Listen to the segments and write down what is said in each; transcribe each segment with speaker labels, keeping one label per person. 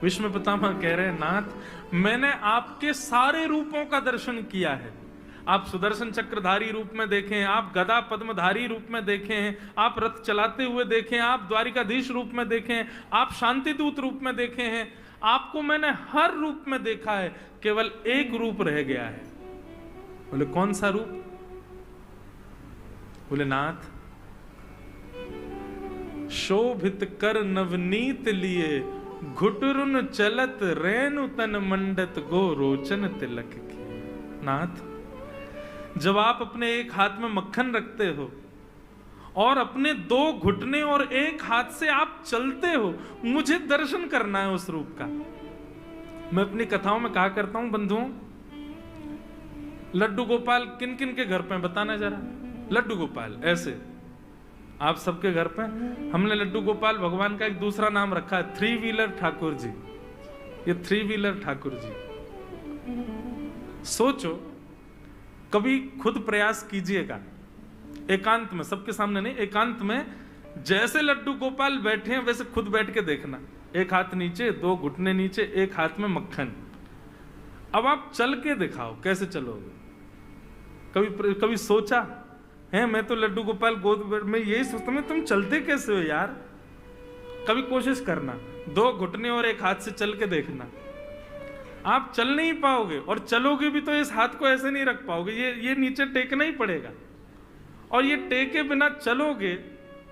Speaker 1: भीष्म पितामह कह रहे, नाथ मैंने आपके सारे रूपों का दर्शन किया है। आप सुदर्शन चक्रधारी रूप में देखें, आप गदा पद्मधारी रूप में देखें, आप रथ चलाते हुए देखें, आप द्वारिकाधीश रूप में देखें, आप शांतिदूत रूप में देखे हैं, आपको मैंने हर रूप में देखा है, केवल एक रूप रह गया है। बोले कौन सा रूप? बोले नाथ शोभित कर नवनीत लिए घुटरुन चलत रेणु तन मंडत गो रोचन तिलक की। नाथ जब आप अपने एक हाथ में मक्खन रखते हो और अपने दो घुटने और एक हाथ से आप चलते हो, मुझे दर्शन करना है उस रूप का। मैं अपनी कथाओं में कहा करता हूं बंधुओं, लड्डू गोपाल किन किन के घर पे बताना जरा। लड्डू गोपाल ऐसे आप सबके घर पे, हमने लड्डू गोपाल भगवान का एक दूसरा नाम रखा है, 3 व्हीलर ठाकुर जी। ये 3 व्हीलर ठाकुर जी। सोचो, कभी खुद प्रयास कीजिएगा, एकांत में, सबके सामने नहीं, एकांत में, जैसे लड्डू गोपाल बैठे हैं वैसे खुद बैठ के देखना। एक हाथ नीचे, 2 घुटने नीचे, एक हाथ में मक्खन। अब आप चल के दिखाओ कैसे चलोगे। कभी सोचा है? मैं तो लड्डू गोपाल गोद में यही सोचता हूं, तुम चलते कैसे हो यार? कभी कोशिश करना, 2 घुटने और एक हाथ से चल के देखना। आप चल नहीं पाओगे, और चलोगे भी तो इस हाथ को ऐसे नहीं रख पाओगे, ये नीचे टेकना ही पड़ेगा। और ये टेके बिना चलोगे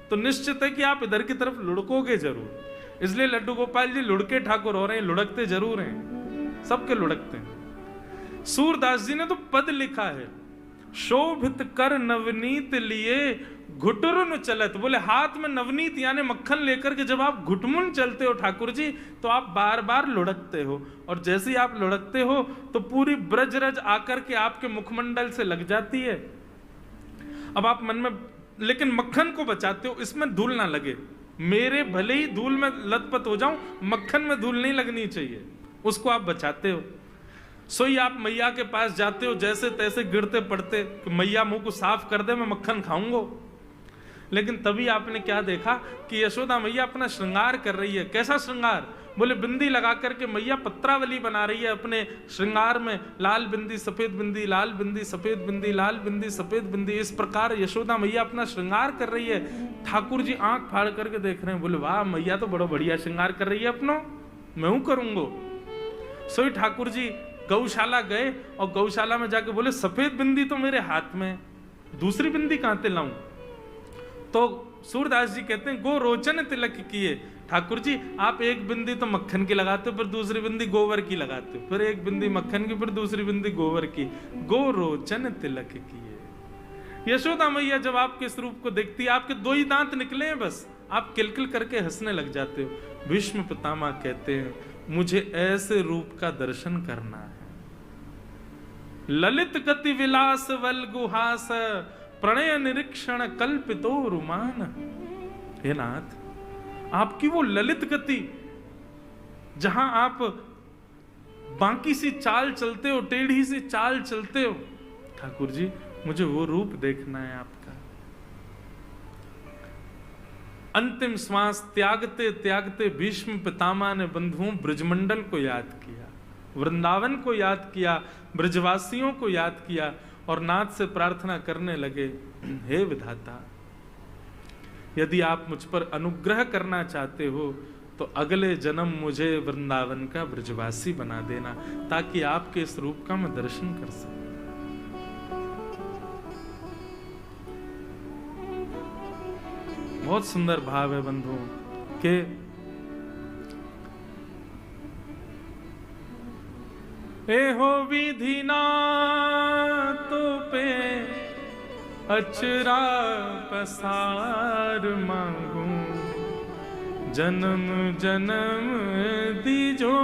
Speaker 1: तो निश्चित है कि आप इधर की तरफ लुढ़कोगे जरूर। इसलिए लड्डू गोपाल जी लुढ़के ठाकुर हो रहे हैं, लुढ़कते जरूर हैं, सबके लुढ़कते हैं। सूरदास जी ने तो पद लिखा है, शोभित कर नवनीत लिए घुटरुन चलत। बोले हाथ में नवनीत यानी मक्खन लेकर के जब आप घुटमुन चलते हो ठाकुर जी, तो आप बार बार लुढ़कते हो, और जैसे ही आप लुढ़कते हो तो पूरी ब्रजरज आकर के आपके मुखमंडल से लग जाती है। अब आप मन में लेकिन मक्खन को बचाते हो, इसमें धूल ना लगे। मेरे भले ही धूल में लथपथ हो जाऊं, मक्खन में धूल नहीं लगनी चाहिए, उसको आप बचाते हो। सोई आप मैया के पास जाते हो, जैसे तैसे गिरते पड़ते कि मैया मुंह को साफ कर दे, मैं मक्खन खाऊंगा। लेकिन तभी आपने क्या देखा कि यशोदा मैया अपना श्रृंगार कर रही है। कैसा श्रृंगार? बोले बिंदी लगा करके मैया पत्रावली बना रही है अपने श्रृंगार में, लाल बिंदी सफेद बिंदी, लाल बिंदी सफेद बिंदी, लाल बिंदी सफेद बिंदी। इस प्रकार यशोदा मैया अपना श्रृंगार कर रही है। ठाकुर जी आंख फाड़ करके देख रहे हैं, बोले वाह मैया तो बड़ा बढ़िया श्रृंगार कर रही है अपनो, मैं हूं करूंगा। सोई ठाकुर जी गौशाला गए और गौशाला में जाके बोले सफेद बिंदी तो मेरे हाथ में, दूसरी बिंदी कहां से लाऊं? तो सूरदास जी कहते हैं गो रोचन तिलक किए। ठाकुर जी आप एक बिंदी तो मक्खन की लगाते हो, फिर दूसरी बिंदी गोबर की लगाते हो, फिर एक बिंदी मक्खन की, फिर दूसरी बिंदी गोबर की, गो रोचन तिलक किए। यशोदा मैया जब आपके इस रूप को देखती है, आपके 2 ही दांत निकले हैं बस, आप किलकिल करके हंसने लग जाते हो। भीष्म पितामह कहते हैं मुझे ऐसे रूप का दर्शन करना है। ललित गति विलास वल गुहास प्रणय निरीक्षण कल्पितो रुमान। हे नाथ आपकी वो ललित गति, जहां आप बाकी सी चाल चलते हो, टेढ़ी सी चाल चलते हो, ठाकुर जी मुझे वो रूप देखना है आपका। अंतिम श्वास त्यागते त्यागते भीष्म पितामह ने बंधुओं ब्रजमंडल को याद किया, वृंदावन को याद किया, ब्रजवासियों को याद किया, और नाथ से प्रार्थना करने लगे, हे विधाता यदि आप मुझ पर अनुग्रह करना चाहते हो तो अगले जन्म मुझे वृंदावन का ब्रजवासी बना देना, ताकि आपके इस रूप का मैं दर्शन कर सकूं। बहुत सुंदर भाव है बंधुओं के एहो विधि ना तो पे अचरा पसार मांगू, जन्म जन्म दीजो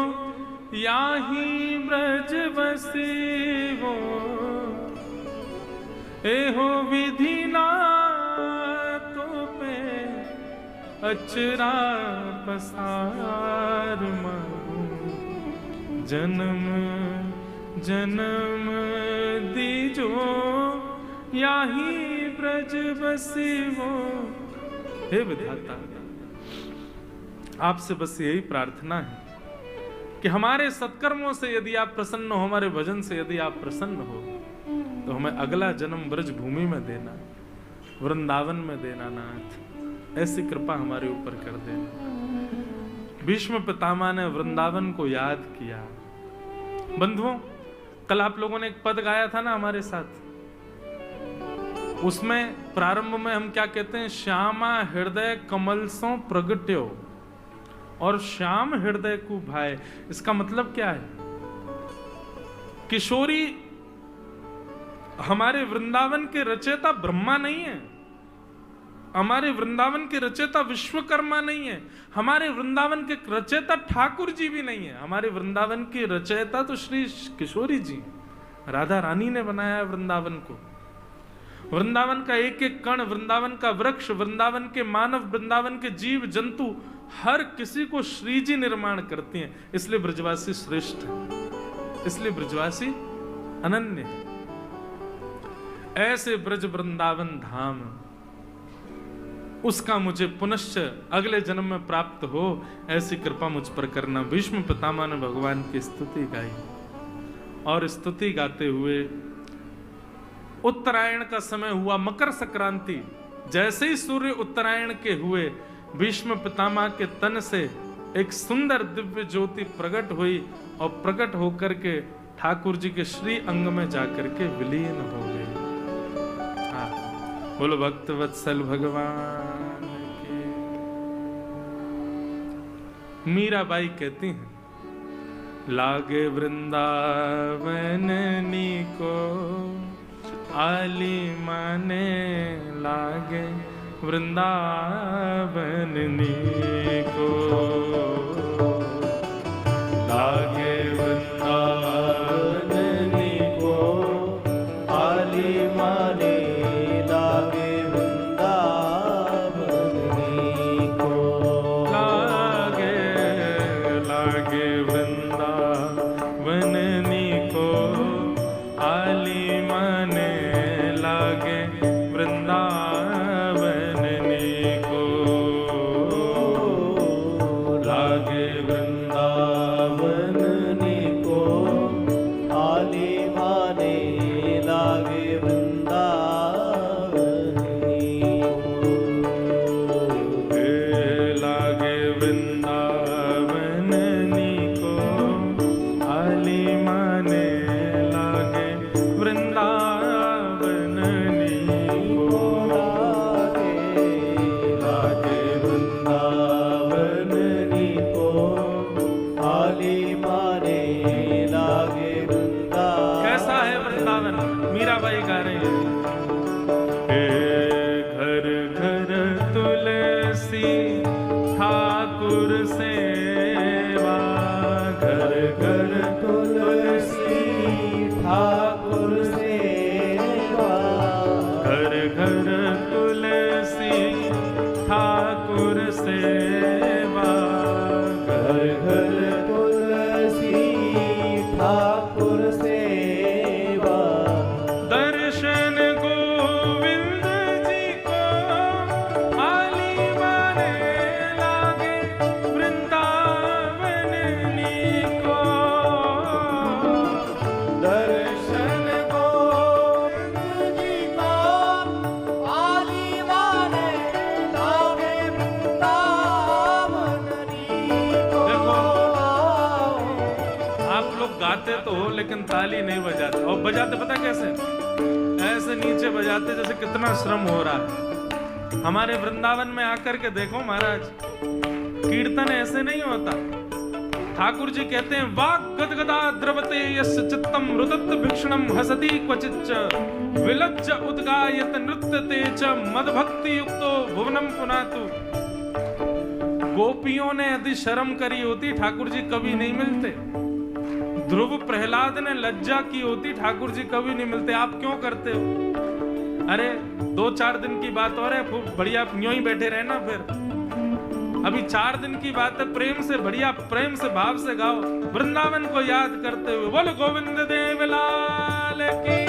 Speaker 1: याही ब्रज बसेवो। एहो विधि ना तो पे अचरा पसार मांगू, जन्म जन्म दीजो याही ब्रज बसेवो। हे विधाता आपसे बस यही प्रार्थना है कि हमारे सत्कर्मों से यदि आप प्रसन्न हो, हमारे भजन से यदि आप प्रसन्न हो, तो हमें अगला जन्म ब्रज भूमि में देना, वृंदावन में देना नाथ, ऐसी कृपा हमारे ऊपर कर देना। भीष्म पितामह ने वृंदावन को याद किया। बंधुओं, कल आप लोगों ने एक पद गाया था ना हमारे साथ, उसमें प्रारंभ में हम क्या कहते हैं, श्यामा हृदय कमल सो प्रगट्यो और श्याम हृदय को भाई। इसका मतलब क्या है? किशोरी हमारे वृंदावन के रचयिता ब्रह्मा नहीं है, हमारे वृंदावन के रचयिता विश्वकर्मा नहीं है, हमारे वृंदावन के रचयिता ठाकुर जी भी नहीं है, हमारे वृंदावन के रचयिता तो श्री किशोरी जी, राधा रानी ने बनाया है वृंदावन को। वृंदावन का एक एक कण, वृंदावन का वृक्ष, वृंदावन के मानव, वृंदावन के जीव जंतु, हर किसी को श्री जी निर्माण करती हैं। इसलिए ब्रजवासी श्रेष्ठ है, इसलिए ब्रजवासी अनन्य है। ऐसे ब्रज वृंदावन धाम, उसका मुझे पुनश्च अगले जन्म में प्राप्त हो, ऐसी कृपा मुझ पर करना। भीष्म पितामह ने भगवान की स्तुति गाई और स्तुति गाते हुए उत्तरायण का समय हुआ, मकर संक्रांति, जैसे ही सूर्य उत्तरायण के हुए, भीष्म पितामह के तन से एक सुंदर दिव्य ज्योति प्रकट हुई और प्रकट होकर के ठाकुर जी के श्री अंग में जाकर के विलीन हो गई। बोलो भक्त वत्सल भगवान की। मीराबाई कहती हैं, लागे वृंदावन नीको आली माने, लागे वृंदावन नीको, लागे वृंदावन नीको आली माने, लागे वृंदावन नीको, लागे लागे वृंदावन नीको आली माने, लागे वृंदावन नीको, लागे वृंदावन नीको आली माने, लागे वृंदावन नीको, लागे वृंदावन नीको आली माने, लागे वृंदावन नीको, लागे वृंदावन नीको आली माने, लागे वृंदावन। कैसा है वृंदावन? मीराबाई गा रही है, घर घर तुलसी ठाकुर सेवा, घर घर तुलसी ठाकुर सेवा, घर घर तुलसी ठाकुर सेवा, घर घर तुलसी ठाकुर सेवा, दर्शन गोविंद जी को आली माने, लागे वृंदावन नीको, दर्शन गोविंद जी को आली माने, लागे वृंदावन नीको। देखो, आप लोग गाते तो हो लेकिन ताली नहीं बजाते, और बजाते पता कैसे? ऐसे नीचे बजाते जैसे कितना श्रम हो रहा है। हमारे वृंदावन में आकर के देखो महाराज, कीर्तन ऐसे नहीं होता। ठाकुर जी कहते हैं, वाक् गदगदा द्रवते यस्य चित्तम रुदत भिक्षणम हसति क्वचिच्च, विलज्ज उद्गायत नृत्यते च मदभक्ति युक्तो भुवनम पुनातु। गोपियों ने यदि शर्म करी होती, ठाकुर जी कभी नहीं मिलते। ध्रुव प्रहलाद ने लज्जा की होती, ठाकुर जी कभी नहीं मिलते। आप क्यों करते हो? अरे 2-4 दिन की बात और है, बढ़िया यूं ही बैठे रहना। फिर अभी 4 दिन की बात है, प्रेम से, बढ़िया प्रेम से, भाव से गाओ, वृंदावन को याद करते हुए। बोलो गोविंद देव लाल की।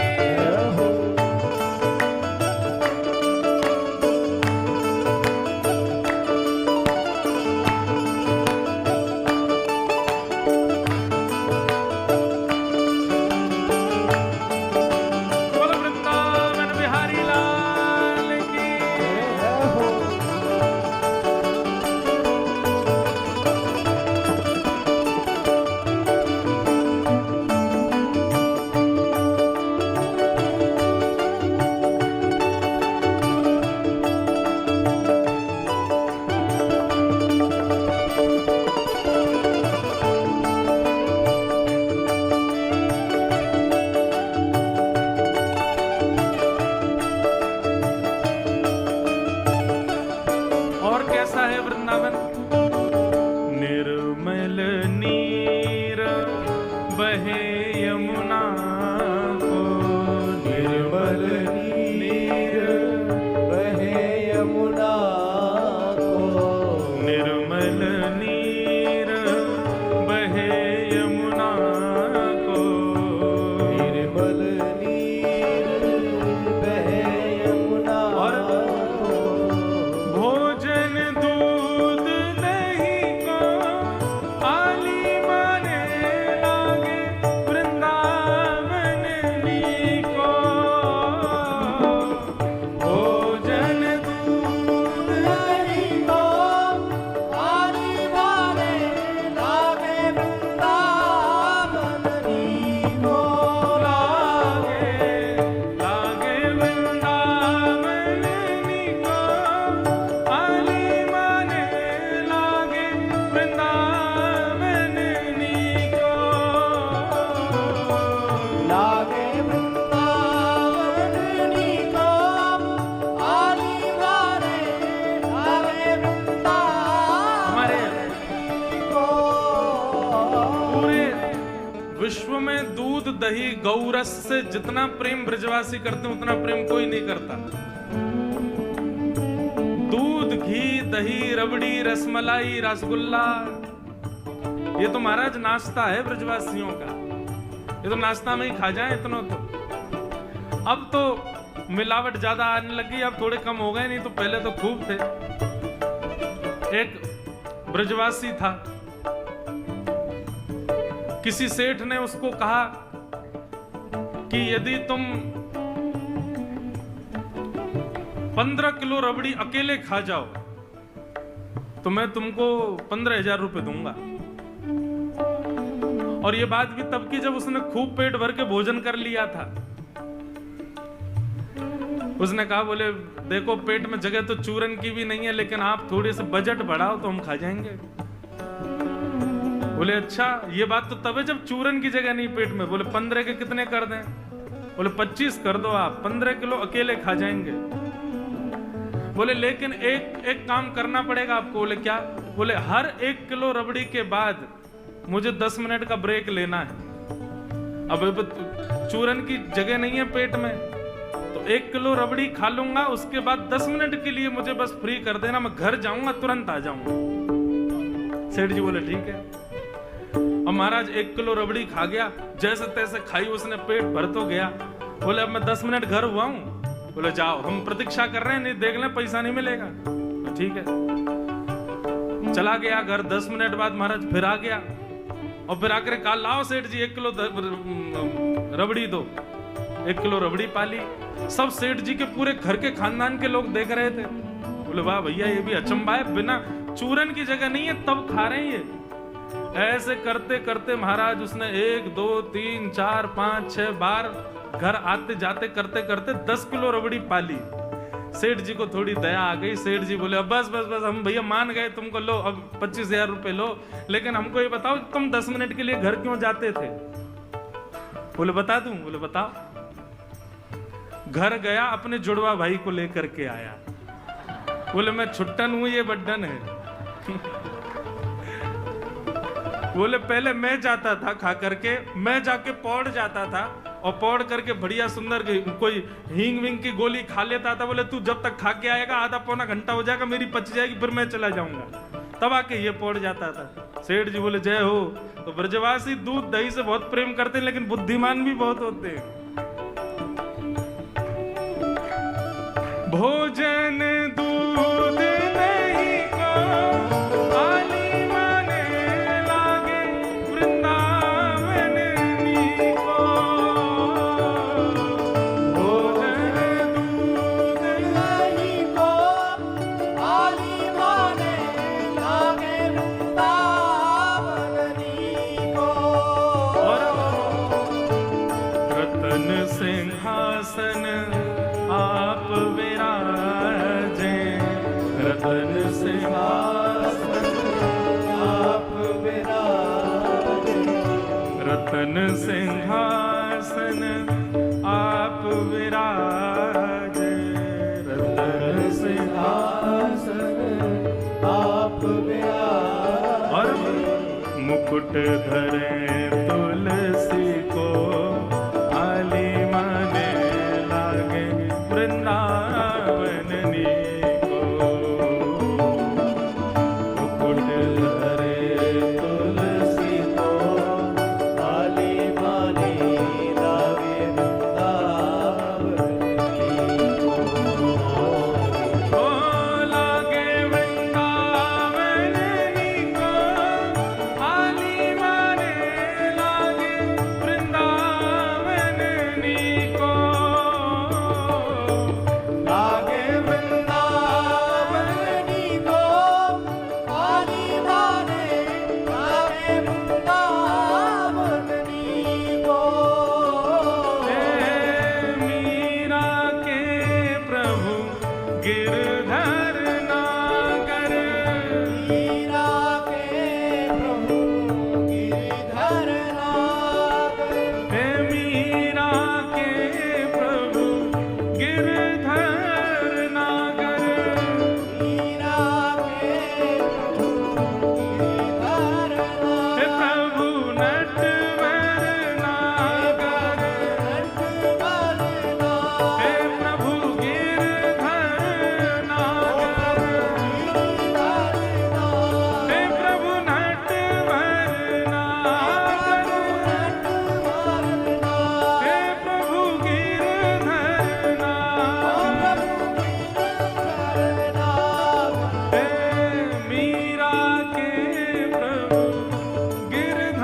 Speaker 1: पूरे विश्व में दूध दही गौरस से जितना प्रेम ब्रजवासी करते हैं उतना प्रेम कोई नहीं करता। दूध घी दही रबड़ी रसमलाई रसगुल्ला, ये तो महाराज नाश्ता है ब्रजवासियों का, ये तो नाश्ता में ही खा जाए इतना। तो अब तो मिलावट ज्यादा आने लगी, अब थोड़े कम हो गए, नहीं तो पहले तो खूब थे। एक ब्रजवासी था, किसी सेठ ने उसको कहा कि यदि तुम 15 किलो रबड़ी अकेले खा जाओ तो मैं तुमको 15,000 रुपए दूंगा। और ये बात भी तब की जब उसने खूब पेट भर के भोजन कर लिया था। उसने कहा, बोले देखो पेट में जगह तो चूरन की भी नहीं है, लेकिन आप थोड़े से बजट बढ़ाओ तो हम खा जाएंगे। बोले अच्छा, ये बात तो तब है जब चूरन की जगह नहीं पेट में। बोले 15 के कितने कर दें? बोले 25 कर दो आप, 15 किलो अकेले खा जाएंगे। बोले लेकिन एक काम करना पड़ेगा आपको। बोले क्या? बोले हर 1 किलो रबड़ी के बाद मुझे 10 मिनट का ब्रेक लेना है। अब चूरन की जगह नहीं है पेट में, तो 1 किलो रबड़ी खा लूंगा, उसके बाद 10 मिनट के लिए मुझे बस फ्री कर देना, मैं घर जाऊंगा तुरंत आ जाऊंगा। सेठ जी बोले ठीक है। और महाराज 1 किलो रबड़ी खा गया, जैसे तैसे खाई उसने, पेट भर तो गया। बोले अब मैं 10 मिनट घर हुआ हूं। बोले जाओ, हम प्रतीक्षा कर रहे हैं, नहीं देख लें पैसा नहीं मिलेगा। तो ठीक है, चला गया घर। 10 मिनट बाद महाराज फिर आ गया और फिर आकर कहा लाओ सेठ जी 1 किलो रबड़ी दो। 1 किलो रबड़ी पाली। सब सेठ जी के पूरे घर के खानदान के लोग देख रहे थे। बोले वाह भैया, ये भी अचंभा है, बिना चूरन की जगह नहीं है तब खा रहे हैं ये। ऐसे करते करते महाराज उसने 1 2 3 4 5 6 बार घर आते जाते करते करते 10 किलो रबड़ी पाली। सेठ जी को थोड़ी दया आ गई। सेठ जी बोले अब बस बस बस, हम भैया मान गए तुमको, लो अब 25,000 रुपए लो, लेकिन हमको ये बताओ तुम 10 मिनट के लिए घर क्यों जाते थे? बोले बता दूं। बोले बताओ। घर गया, अपने जुड़वा भाई को लेकर के आया। बोले मैं छुट्टन हूं, ये बड्डन है। बोले पहले मैं जाता था खा करके, मैं जाके पौड़ जाता था और पौड़ करके बढ़िया सुंदर कोई हींग विंग की गोली खा लेता था। बोले तू जब तक खा के आएगा आधा पौना घंटा हो जाएगा, मेरी पच जाएगी, फिर मैं चला जाऊंगा। तब आके ये पौड़ जाता था। सेठ जी बोले जय हो। तो ब्रजवासी दूध दही से बहुत प्रेम करते हैं, लेकिन बुद्धिमान भी बहुत होते हैं। भोजन दूध नहीं को आली माने लागे वृंदावन नीको। भोजन दूध
Speaker 2: नहीं को आली माने लागे वृंदावन नीको।
Speaker 1: रतन सिंहासन आप विराजे, रतन सिंहासन
Speaker 2: आप विराजे,
Speaker 1: रतन सिंहासन आप विराजे, रतन
Speaker 2: सिंहासन आप विराजे।
Speaker 1: और मुकुट धरे तुलसी को आली माने लागे वृंदावन नीको। मुकुट
Speaker 2: धरे तुलसी को आली माने लागे वृंदावन नीको।
Speaker 1: ओ लागे वृंदावन नीको, आली माने लागे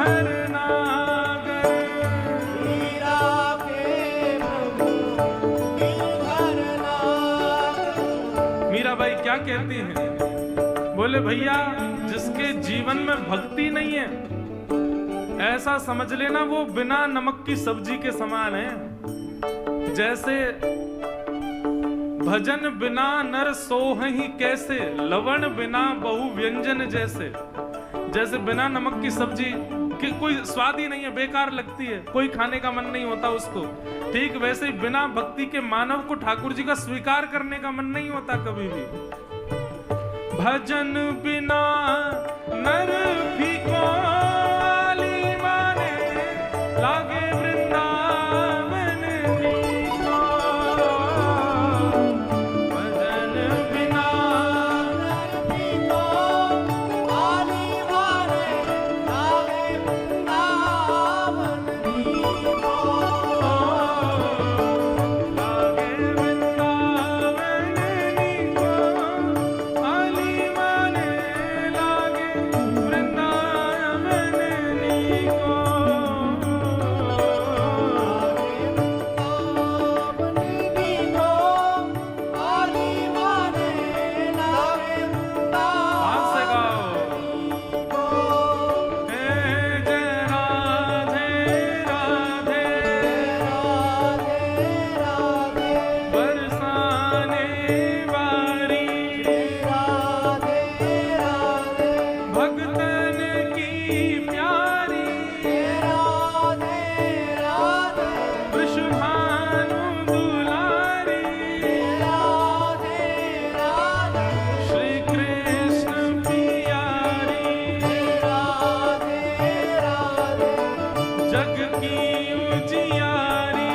Speaker 1: गिरधर नागर।
Speaker 2: मीरा के प्रभु गिरधर नागर।
Speaker 1: मीराबाई क्या कहती हैं? बोले भैया, जिसके जीवन में भक्ति नहीं है ऐसा समझ लेना वो बिना नमक की सब्जी के समान है। जैसे भजन बिना नर सोहहि कैसे, लवण बिना बहु व्यंजन जैसे। जैसे बिना नमक की सब्जी कि कोई स्वाद ही नहीं है, बेकार लगती है, कोई खाने का मन नहीं होता उसको। ठीक वैसे ही बिना भक्ति के मानव को ठाकुर जी का स्वीकार करने का मन नहीं होता कभी भी। भजन बिना नर फीको आली माने, लागे वृंदावन मीठो। भजन बिना
Speaker 2: नर फीको आली माने, लागे वृंदावन मीठो।
Speaker 1: लागे वृंदावन मीठो, आली माने लागे वृंदावन मीठो। हाथ से गाओ। हे जय राधे राधे, बरसाने वारी भगतन की प्यारी, विश्वभानु दुलारी। श्री कृष्ण प्यारी, जग की उजियारी।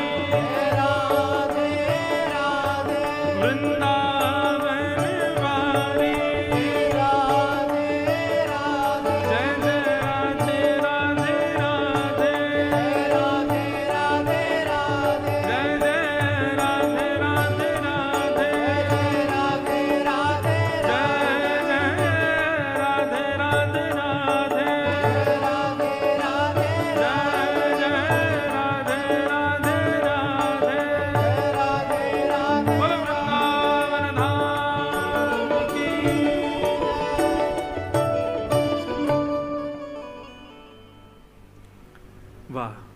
Speaker 1: वृंदावन वारी, जय जय राधे राधे राधे, जय जय राधे राधे राधे, जय जय राधे राधे राधे, जय जय राधे राधे राधे। बोलो वृंदावन धाम की। वाह।